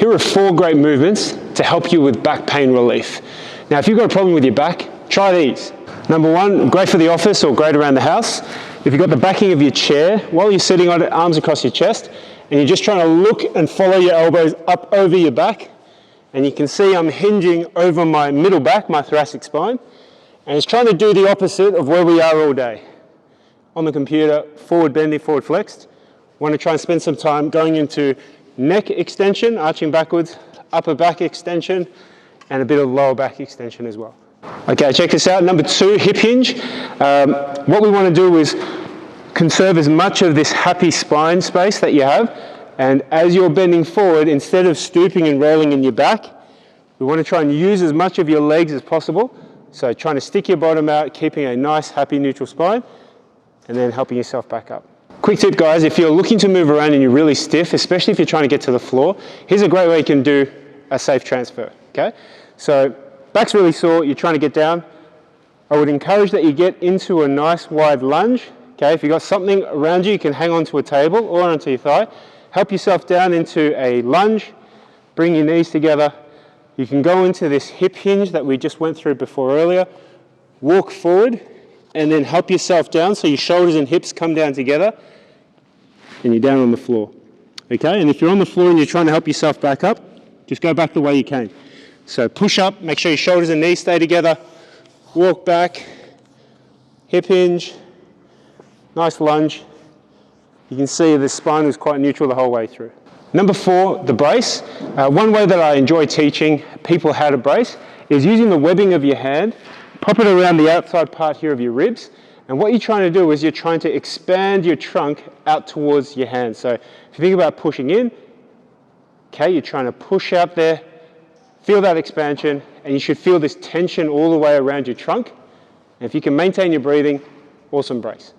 Here are 4 great movements to help you with back pain relief. Now, if you've got a problem with your back, try these. Number 1, great for the office or great around the house. If you've got the backing of your chair, while you're sitting on it, arms across your chest, and you're just trying to look and follow your elbows up over your back, and you can see I'm hinging over my middle back, my thoracic spine, and it's trying to do the opposite of where we are all day. On the computer, forward bending, forward flexed. Want to try and spend some time going into neck extension, arching backwards, upper back extension, and a bit of lower back extension as well. Okay, check this out. Number 2, hip hinge. What we want to do is conserve as much of this happy spine space that you have, and as you're bending forward, instead of stooping and rolling in your back, we want to try and use as much of your legs as possible. So trying to stick your bottom out, keeping a nice, happy, neutral spine, and then helping yourself back up. Quick tip, guys, if you're looking to move around and you're really stiff, especially if you're trying to get to the floor, here's a great way you can do a safe transfer, okay? So back's really sore, you're trying to get down. I would encourage that you get into a nice wide lunge, okay? If you've got something around you, you can hang onto a table or onto your thigh. Help yourself down into a lunge, bring your knees together. You can go into this hip hinge that we just went through before earlier, walk forward, and then help yourself down so your shoulders and hips come down together, and you're down on the floor, okay? And if you're on the floor and you're trying to help yourself back up, just go back the way you came. So push up, make sure your shoulders and knees stay together, walk back, hip hinge, nice lunge. You can see the spine is quite neutral the whole way through. Number 4, the brace. One way that I enjoy teaching people how to brace is using the webbing of your hand, pop it around the outside part here of your ribs, and what you're trying to do is you're trying to expand your trunk out towards your hand. So if you think about pushing in, okay, you're trying to push out there, feel that expansion, and you should feel this tension all the way around your trunk. And if you can maintain your breathing, awesome brace.